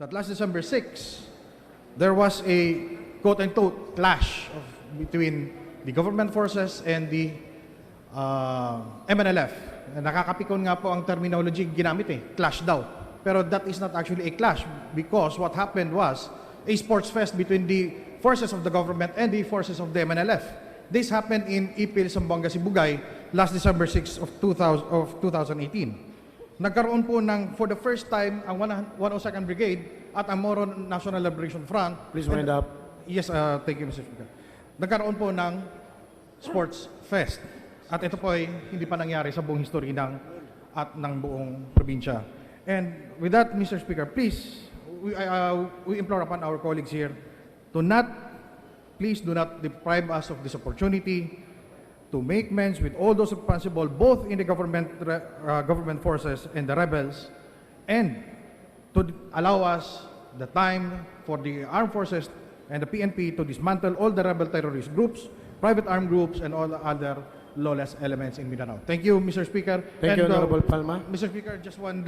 that last December 6, there was a quote-unquote clash between the government forces and the MNLF. Nakakapikon nga po ang terminology ginamit clash daw. Pero that is not actually a clash because what happened was a sports fest between the forces of the government and the forces of the MNLF. This happened in Ipil, Zamboanga, Sibugay last December 6 of 2018. Nagkaroon po ng, for the first time, ang 102nd Brigade at ang Moro National Liberation Front. Please wind up. Yes, thank you, Mr. Speaker. Nagkaroon po ng sports fest. At ito po ay hindi pa nangyari sa buong history ng buong probinsya. And with that, Mr. Speaker, please, we implore upon our colleagues here to please do not deprive us of this opportunity to make amends with all those responsible, both in the government forces and the rebels, and to allow us the time for the armed forces and the PNP to dismantle all the rebel terrorist groups, private armed groups, and all the other lawless elements in Mindanao. Thank you, Mr. Speaker. Thank you, Honorable Palma. Mr. Speaker, just one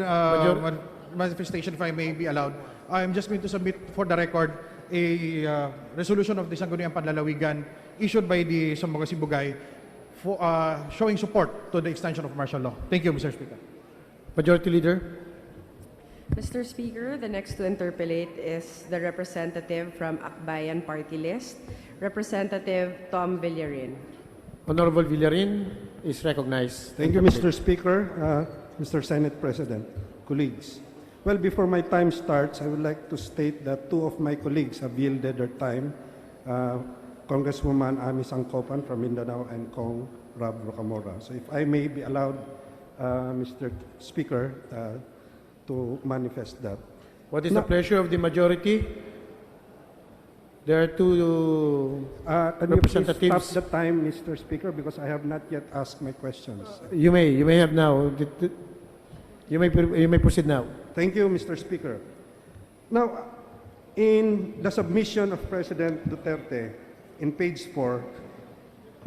manifestation, if I may be allowed. I'm just going to submit for the record a resolution of the Sangguniang Panlalawigan issued by the Zamboanga Sibugay for, showing support to the extension of martial law. Thank you, Mr. Speaker. Majority Leader. Mr. Speaker, the next to interpellate is the representative from Akbayan Party List, Representative Tom Villarin. Honorable Villarin is recognized. Thank you, Mr. Speaker, Mr. Senate President, colleagues. Well, before my time starts, I would like to state that two of my colleagues have yielded their time, Congresswoman Ami Sangkopan from Mindanao and Kong Rab Rocamora. So if I may be allowed, Mr. Speaker, to manifest that. What is the pleasure of the majority? There are two representatives. Can you please stop the time, Mr. Speaker, because I have not yet asked my questions. You may have now. You may proceed now. Thank you, Mr. Speaker. Now, in the submission of President Duterte, in page 4,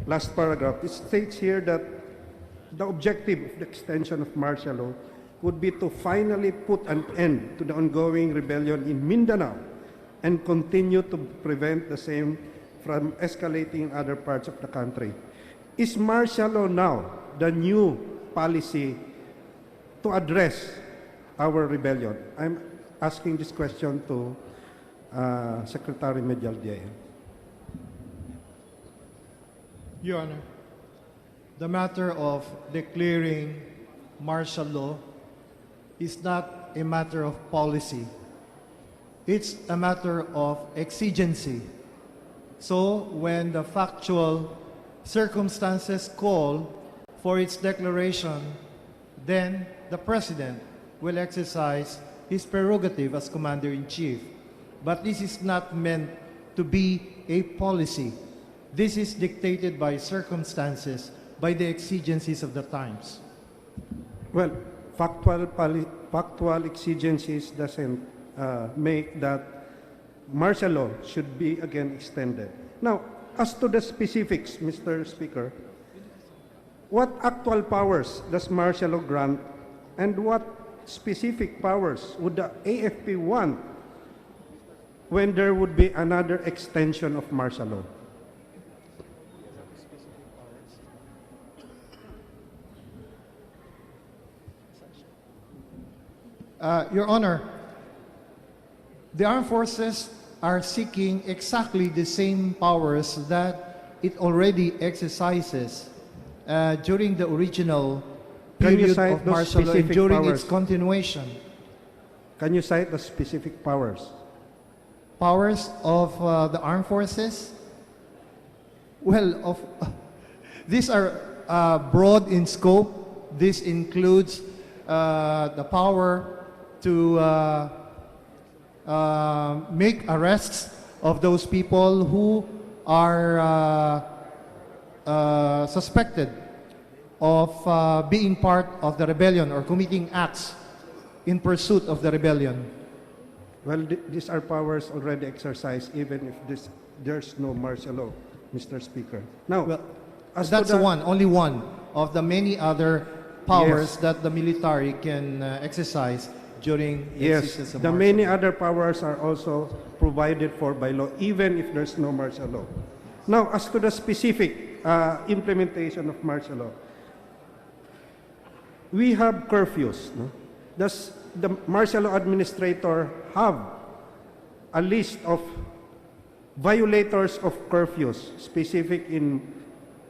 last paragraph, it states here that the objective of the extension of martial law would be to finally put an end to the ongoing rebellion in Mindanao and continue to prevent the same from escalating in other parts of the country. Is martial law now the new policy to address our rebellion? I'm asking this question to Secretary Medialdiay. Your Honor, the matter of declaring martial law is not a matter of policy. It's a matter of exigency. So when the factual circumstances call for its declaration, then the President will exercise his prerogative as Commander-in-Chief. But this is not meant to be a policy. This is dictated by circumstances, by the exigencies of the times. Well, factual exigencies doesn't make that martial law should be again extended. Now, as to the specifics, Mr. Speaker, what actual powers does martial law grant and what specific powers would the AFP want when there would be another extension of martial law? Your Honor, the armed forces are seeking exactly the same powers that it already exercises during the original period of martial law and during its continuation. Can you cite the specific powers? Powers of the armed forces? Well, these are broad in scope. This includes the power to make arrests of those people who are suspected of being part of the rebellion or committing acts in pursuit of the rebellion. Well, these are powers already exercised even if there's no martial law, Mr. Speaker. Now, well, that's only one of the many other powers that the military can exercise during the Yes, existence of the martial many law. other powers are also provided for by law, even if there's no martial law. Now, as to the specific implementation of martial law, we have curfews. No? Does the martial law administrator have a list of violators of curfews, specific in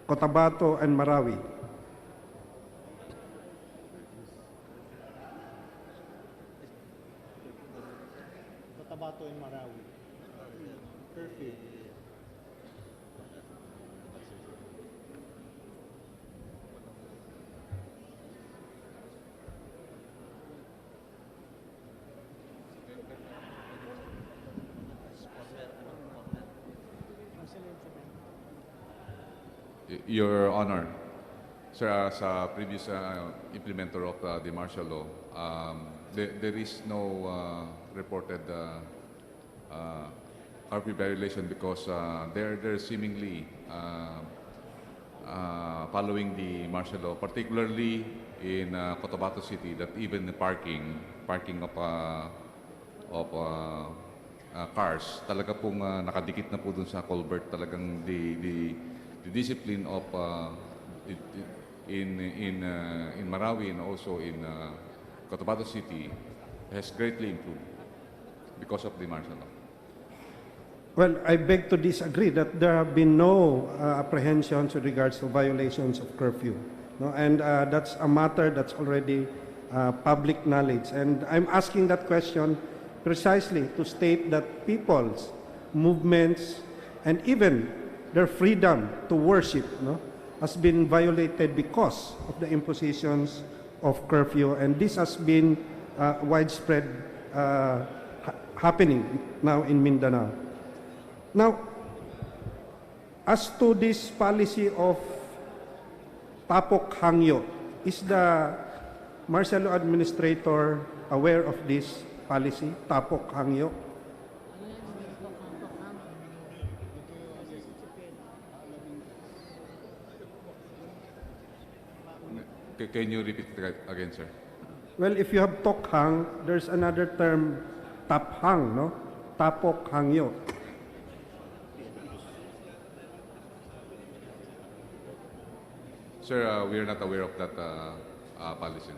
Cotabato and Marawi? Cotabato and Marawi. Curfew. Your Honor, sir, as a previous implementer of the martial law, there is no reported curfew violation because they're seemingly following the martial law, particularly in Cotabato City, that even the parking of cars, talaga pong nakadikit na po dun sa culvert. Talagang the discipline of in Marawi and also in Cotabato City has greatly improved because of the martial law. Well, I beg to disagree that there have been no apprehensions with regards to violations of curfew. No? And that's a matter that's already public knowledge. And I'm asking that question precisely to state that people's movements and even their freedom to worship, no, has been violated because of the impositions of curfew. And this has been widespread happening now in Mindanao. Now, as to this policy of tapok hangyo, is the martial law administrator aware of this policy, tapok hangyo? Can you repeat that again, sir? Well, if you have tokhang, there's another term, taphang, no? Tapok hangyo. Sir, we are not aware of that policy.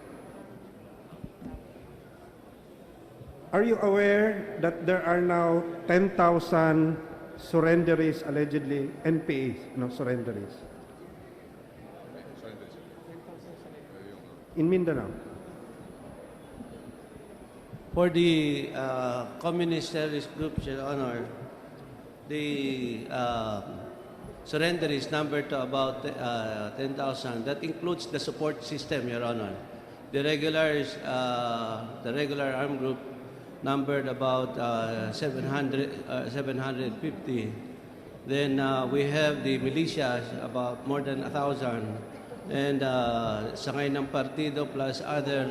Are you aware that there are now 10,000 surrenderies, allegedly, NPAs, no, surrenderies, in Mindanao? For the communist terrorist groups, Your Honor, the surrender is numbered to about 10,000. That includes the support system, Your Honor. The regular armed group numbered about 750. Then we have the militias, about more than 1,000. And sangay ng partido plus other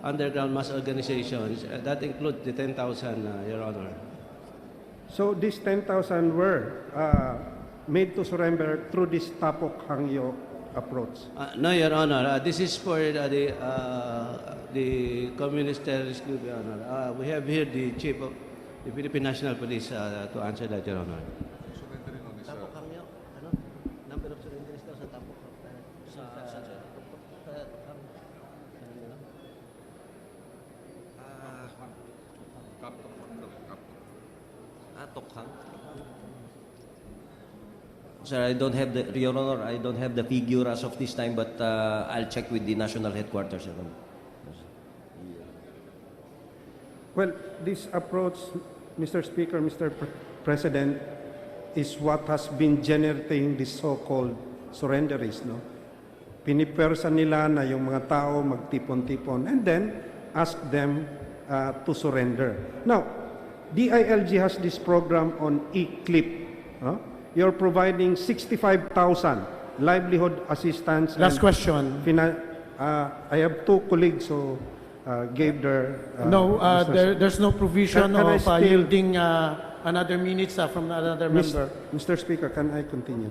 underground mass organizations. That includes the 10,000, Your Honor. So these 10,000 were made to surrender through this tapok hangyo approach. No, Your Honor. This is for the communist terrorist group, Your Honor. We have here the chief of the Philippine National Police to answer that, Your Honor. Tapok hangyo, ano? Number of surrenderies daw sa tapok. Tokhang. Sir, I don't have the, Your Honor, I don't have the figure as of this time, but I'll check with the national headquarters. Your Honor. Well, this approach, Mr. Speaker, Mr. President, is what has been generating this so-called surrenderies, no? Pinipersa nila na yung mga tao magtipon-tipon and then ask them to surrender. Now, DILG has this program on e-clip. You're providing 65,000 livelihood assistance. Last and question. I have two colleagues who gave their... No, there's no provision Can I of still- yielding another minute from another member. Mr. Speaker, can I continue?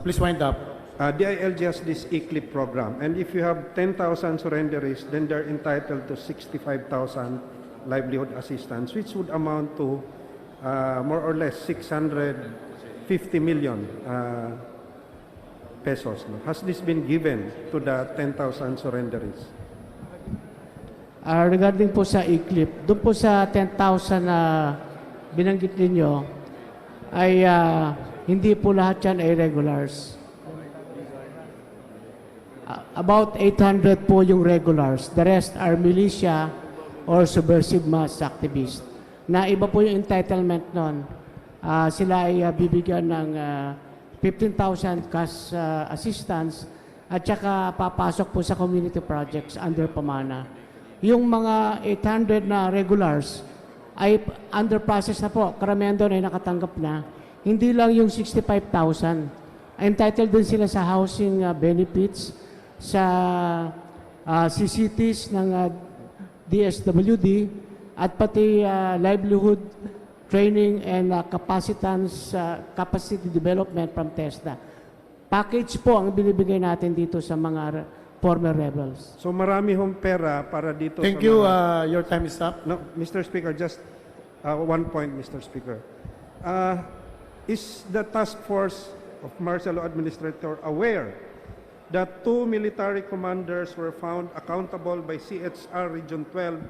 Please wind up. DILG has this ECLIP program, and if you have 10,000 surrenderies, then they're entitled to 65,000 livelihood assistance, which would amount to more or less 650 million pesos. No? Has this been given to the 10,000 surrenderies? Regarding po sa ECLIP, doon po sa 10,000 na binanggit ninyo, ay hindi po lahat yan ay regulars. About 800 po yung regulars. The rest are militia or subversive mass activists. Na iba po yung entitlement nun. Sila ay bibigyan ng 15,000 cash assistance at saka papasok po sa community projects under pamana. Yung mga 800 na regulars ay under process na po. Karamihan doon ay nakatanggap na. Hindi lang yung 65,000. Entitled din sila sa housing benefits, sa CCTs ng DSWD, at pati livelihood training and capacity development from TESDA. Package po ang binibigay natin dito sa mga former rebels. So marami hong pera para dito. Thank sa you. mga- Your time is up. No, Mr. Speaker, just one point, Mr. Speaker. Is the task force of martial law administrator aware that 2 military commanders were found accountable by CHR Region 12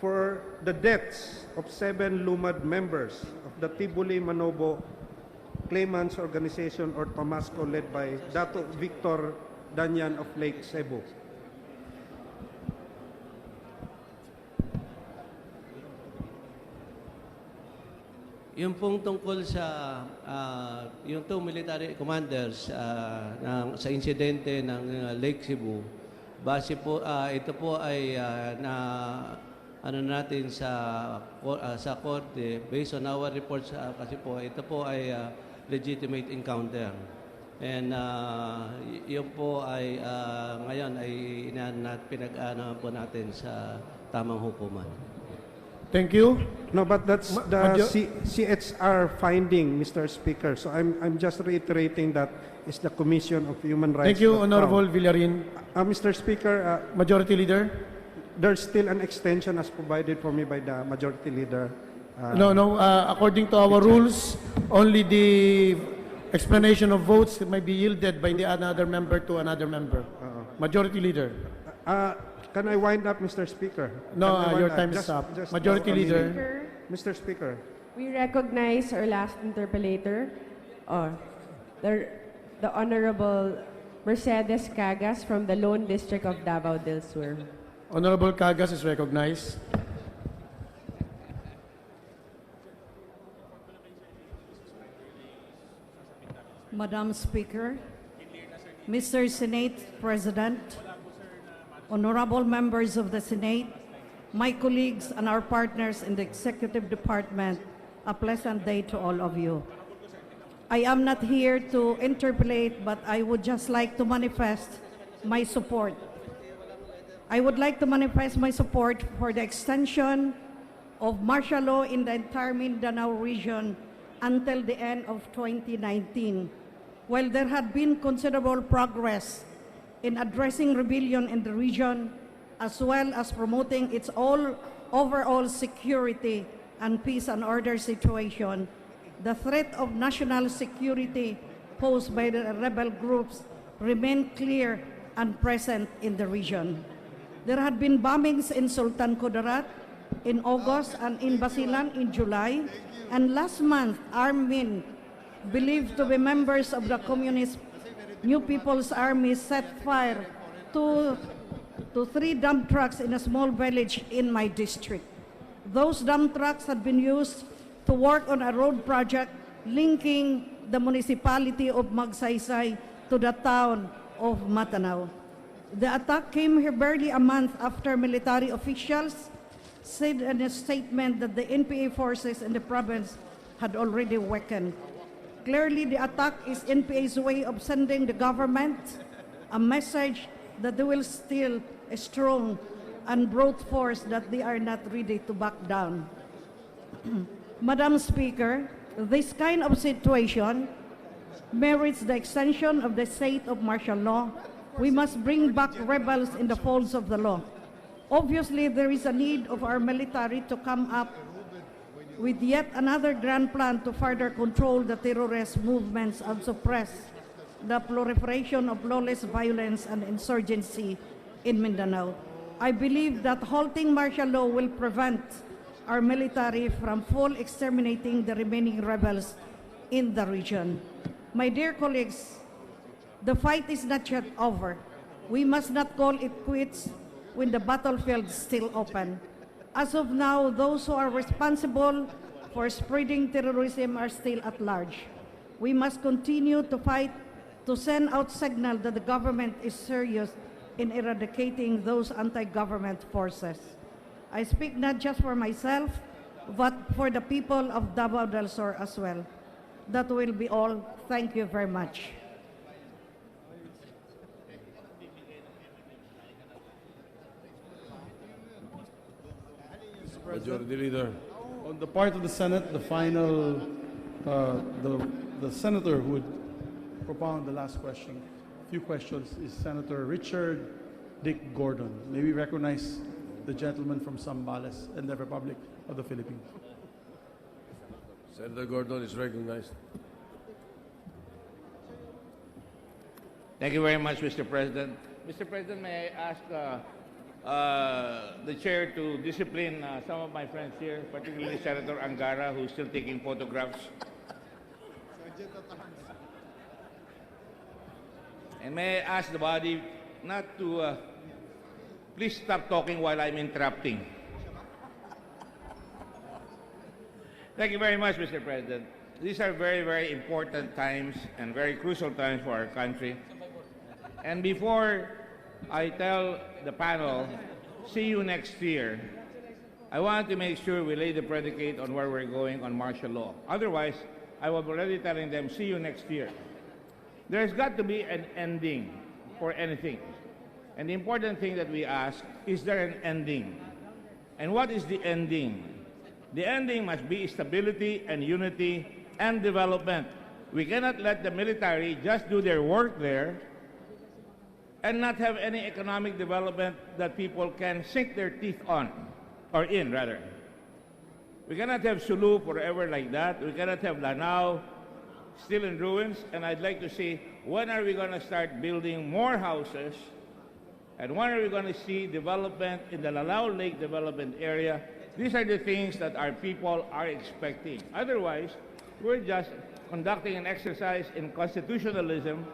for the deaths of 7 LUMAD members of the Tibuli Manobo Claimants Organization or Tomasco, led by Dato Victor Danyan of Lake Cebu? Yung pong tungkol sa yung two military commanders sa insidente ng Lake Cebu, base po ito po ay na ano natin sa korte based on our reports, kasi po ito po ay legitimate encounter. And yun po ay ngayon ay pinag-ano po natin sa tamang hukuman. Thank you. No, but that's the CHR finding, Mr. Speaker. So I'm just reiterating that it's the Commission of Human Rights. Thank you, that Honorable found. Villarin. Mr. Speaker, Majority Leader. there's still an extension as provided for me by the Majority Leader. No. According to our rules, only the explanation of votes may be yielded by the another member to another member. Majority Leader. Can I wind up, Mr. Speaker? No, Can I wind your up? time is Just- up. just Majority a minute. Leader. Mr. Speaker. We recognize our last interpellator, the Honorable Mercedes Cagas from the Lone District of Davao del Sur. Honorable Cagas is recognized. Madam Speaker, Mr. Senate President, honorable members of the Senate, my colleagues and our partners in the Executive Department, a pleasant day to all of you. I am not here to interpolate, but I would just like to manifest my support. I would like to manifest my support for the extension of martial law in the entire Mindanao region until the end of 2019. While there had been considerable progress in addressing rebellion in the region, as well as promoting its overall security and peace and order situation, the threat of national security posed by the rebel groups remained clear and present in the region. There had been bombings in Sultan Kudarat in August and in Basilan in July, and last month, armed men believed to be members of the Communist New People's Army set fire to 3 dump trucks in a small village in my district. Those dump trucks had been used to work on a road project linking the municipality of Magsaysay to the town of Matanao. The attack came here barely a month after military officials said in a statement that the NPA forces in the province had already weakened. Clearly, the attack is NPA's way of sending the government a message that they will still a strong and broad force, that they are not ready to back down. Madam Speaker, this kind of situation merits the extension of the state of martial law, we must bring back rebels in the folds of the law. Obviously, there is a need of our military to come up with yet another grand plan to further control the terrorist movements and suppress the proliferation of lawless violence and insurgency in Mindanao. I believe that halting martial law will prevent our military from full exterminating the remaining rebels in the region. My dear colleagues, the fight is not yet over. We must not call it quits when the battlefield is still open. As of now, those who are responsible for spreading terrorism are still at large. We must continue to fight to send out signal that the government is serious in eradicating those anti-government forces. I speak not just for myself, but for the people of Davao del Sur as well. That will be all. Thank you very much. Majority Leader. On the part of the Senate, the final, the senator who would propound the last question, few questions, is Senator Richard Dick Gordon. May we recognize the gentleman from Zambales and the Republic of the Philippines. Senator Gordon is recognized. Thank you very much, Mr. President. Mr. President, may I ask the chair to discipline some of my friends here, particularly Senator Angara, who's still taking photographs. And may I ask the body not to, please stop talking while I'm interrupting. Thank you very much, Mr. President. These are very, very important times and very crucial times for our country. And before I tell the panel, see you next year, I want to make sure we lay the predicate on where we're going on martial law. Otherwise, I was already telling them, see you next year. There's got to be an ending for anything. And the important thing that we ask, is there an ending? And what is the ending? The ending must be stability and unity and development. We cannot let the military just do their work there and not have any economic development that people can sink their teeth on, or in rather. We cannot have Sulu forever like that. We cannot have Lanao still in ruins, and I'd like to see when are we going to start building more houses, and when are we going to see development in the Lanao Lake development area. These are the things that our people are expecting. Otherwise, we're just conducting an exercise in constitutionalism,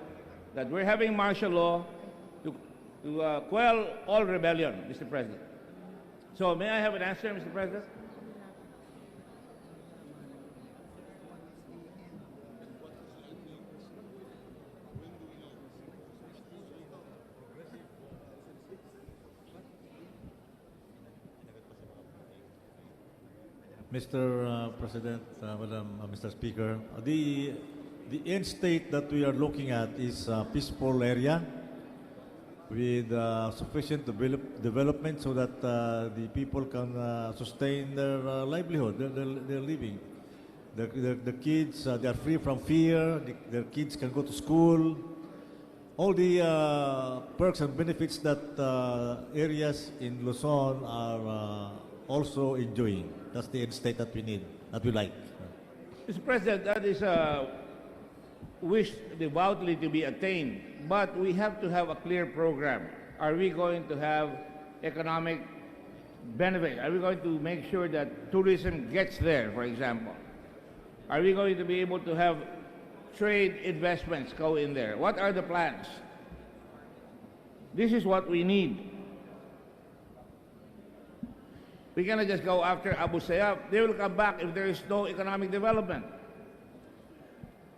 that we're having martial law to quell all rebellion, Mr. President. So may I have an answer, Mr. President? Mr. President, Mr. Speaker, the end state that we are looking at is a peaceful area with sufficient development so that the people can sustain their livelihood, their living. The kids, they are free from fear, their kids can go to school. All the perks and benefits that areas in Luzon are also enjoying. That's the end state that we need, that we like. Mr. President, that is a wish devoutly to be attained, but we have to have a clear program. Are we going to have economic benefit? Are we going to make sure that tourism gets there, for example? Are we going to be able to have trade investments go in there? What are the plans? This is what we need. We cannot just go after Abu Sayyaf. They will come back if there is no economic development.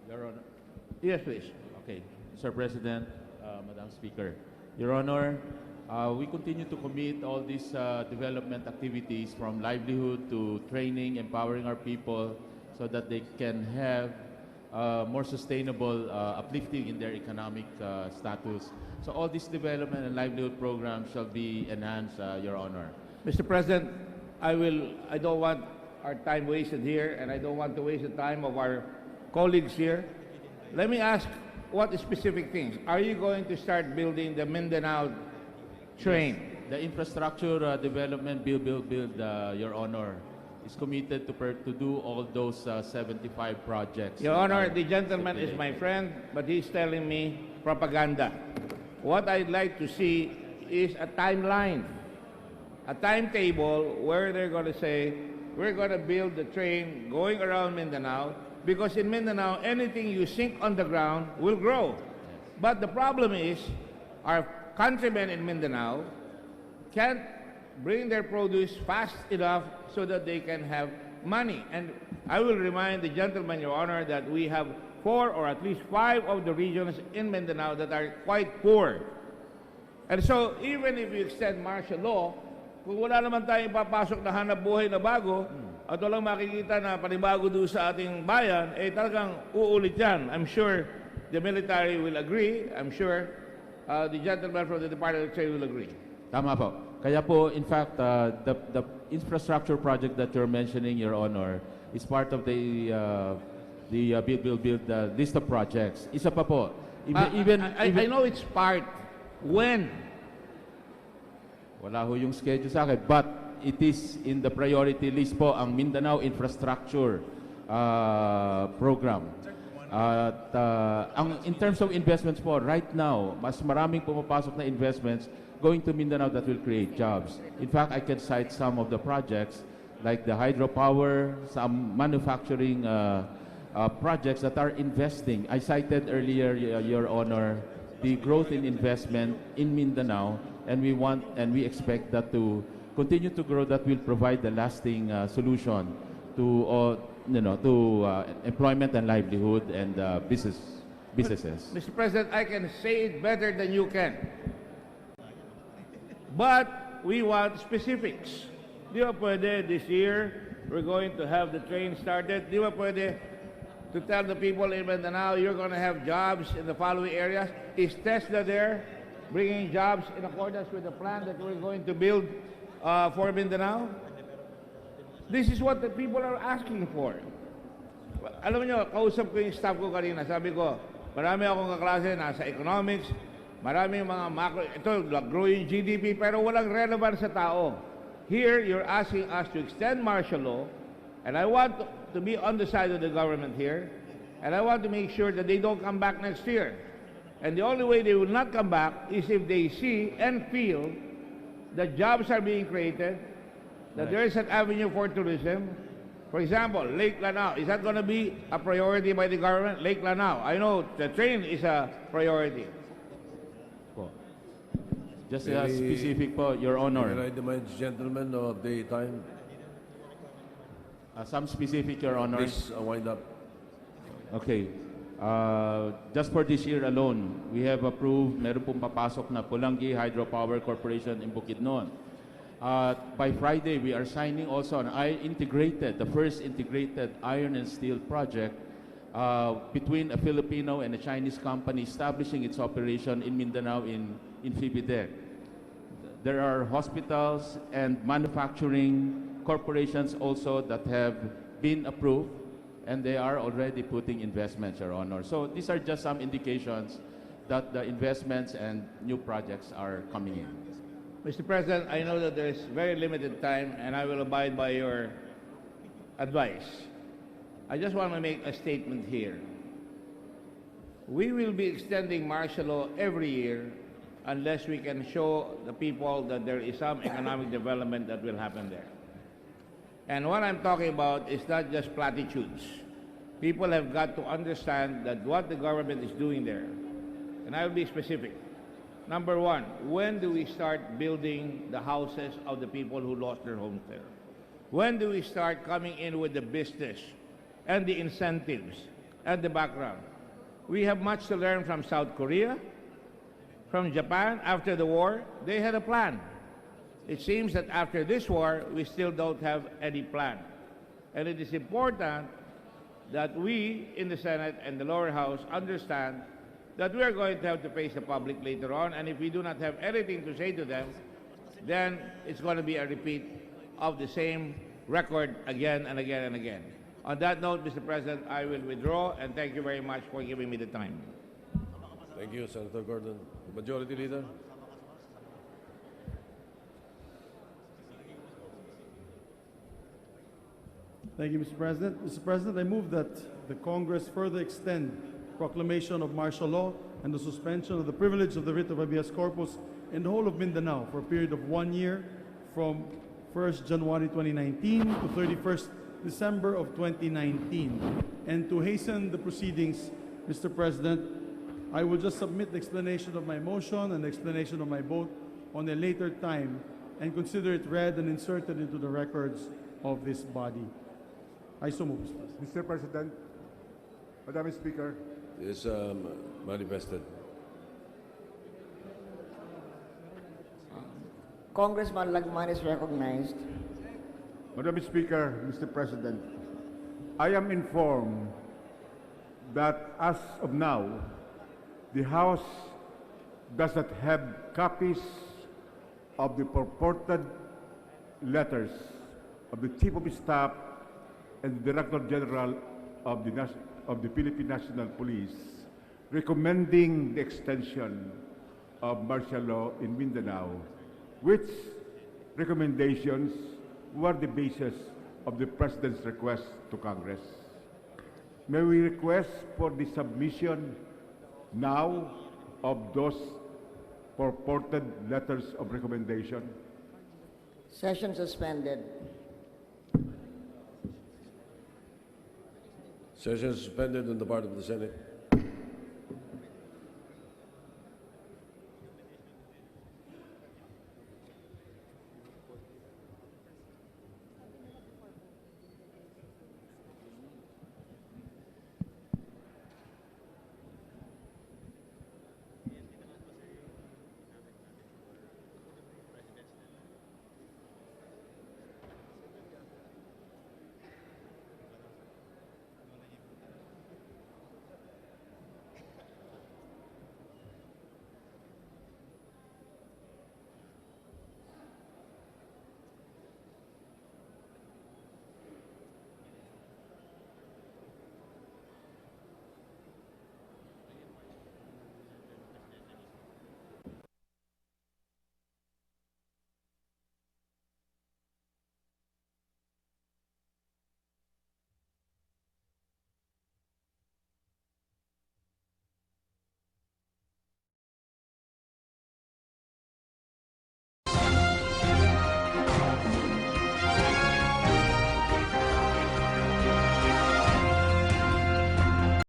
Your Honor. Yes, please. Okay. Mr. President, Madam Speaker, Your Honor, we continue to commit all these development activities from livelihood to training, empowering our people so that they can have more sustainable uplifting in their economic status. So all these development and livelihood programs shall be enhanced, Your Honor. Mr. President, I don't want our time wasted here, and I don't want to waste the time of our colleagues here. let me ask, what specific things? Are you going to start building the Mindanao train? The infrastructure development build, Your Honor, is committed to do all those 75 projects. Your that Honor, are the gentleman is stipulated. my friend, but he's telling me propaganda. What I'd like to see is a timeline, a timetable where they're going to say, we're going to build the train going around Mindanao, because in Mindanao, anything you sink on the ground will grow. But the problem is, our countrymen in Mindanao can't bring their produce fast enough so that they can have money. And I will remind the gentleman, Your Honor, that we have 4 or at least 5 of the regions in Mindanao that are quite poor. And so, even if you extend martial law, kung wala naman tayong papasok na hanap buhay na bago, at walang makikita na panibago doon sa ating bayan, eh talagang uulit yan. I'm sure the military will agree. I'm sure the gentleman from the Department of Trade will agree. Tama po. Kaya po, in fact, the infrastructure project that you're mentioning, Your Honor, is part of the build list of projects. Isa pa po. I know it's part. When? Wala ho yung schedule sa akin, but it is in the priority list po ang Mindanao Infrastructure Program. At in terms of investments po, right now, mas maraming pumapasok na investments going to Mindanao that will create jobs. In fact, I can cite some of the projects like the hydropower, some manufacturing projects that are investing. I cited earlier, Your Honor, the growth in investment in Mindanao, and we expect that to continue to grow. That will provide the lasting solution to employment and livelihood and businesses. Mr. President, I can say it better than you can. But we want specifics. Di ba pwede this year, we're going to have the train started? Di ba pwede to tell the people in Mindanao, you're going to have jobs in the following areas? Is Tesla there bringing jobs in accordance with the plan that we're going to build for Mindanao? This is what the people are asking for. Alam niyo, kausap ko yung staff ko kanina. Sabi ko, marami akong kaklase nasa economics, marami mga macro, ito, growing GDP, pero walang relevance sa tao. Here, you're asking us to extend martial law, and I want to be on the side of the government here, and I want to make sure that they don't come back next year. And the only way they will not come back is if they see and feel that jobs are being created, that there is an avenue for tourism. For example, Lake Lanao, is that going to be a priority by the government? Lake Lanao, I know the train is a priority. Just specific po, Your Honor. Can I remind the gentleman of the time? Some specific, Your Honor. Please wind up. Okay. Just for this year alone, we have approved, meron pong papasok na Pulangi Hydropower Corporation in Bukidnon. By Friday, we are signing also an the first integrated iron and steel project between a Filipino and a Chinese company establishing its operation in Mindanao in Fibidec. There are hospitals and manufacturing corporations also that have been approved, and they are already putting investments, Your Honor. So these are just some indications that the investments and new projects are coming in. Mr. President, I know that there is very limited time, and I will abide by your advice. I just want to make a statement here. We will be extending martial law every year unless we can show the people that there is some economic development that will happen there. And what I'm talking about is not just platitudes. People have got to understand that what the government is doing there, and I will be specific. Number one, when do we start building the houses of the people who lost their homes there? When do we start coming in with the business and the incentives and the background? We have much to learn from South Korea, from Japan. After the war, they had a plan. It seems that after this war, we still don't have any plan. And it is important that we in the Senate and the lower house understand that we are going to have to face the public later on, and if we do not have anything to say to them, then it's going to be a repeat of the same record again and again and again. On that note, Mr. President, I will withdraw, and thank you very much for giving me the time. Thank you, Senator Gordon. Majority Leader. Thank you, Mr. President. Mr. President, I move that the Congress further extend proclamation of martial law and the suspension of the privilege of the writ of habeas corpus in the whole of Mindanao for a period of 1 year from 1st January 2019 to 31st December of 2019. And to hasten the proceedings, Mr. President, I will just submit the explanation of my motion and the explanation of my vote on a later time and consider it read and inserted into the records of this body. I so move, Mr. President. Mr. President, Madam Speaker, Is manifested. Congressman Lagman is recognized. Madam Speaker, Mr. President, I am informed that as of now, the House does not have copies of the purported letters of the Chief of Staff and the Director General of the Philippine National Police recommending the extension of martial law in Mindanao, which recommendations were the basis of the President's request to Congress. May we request for the submission now of those purported letters of recommendation? Session suspended. Session suspended on the part of the Senate.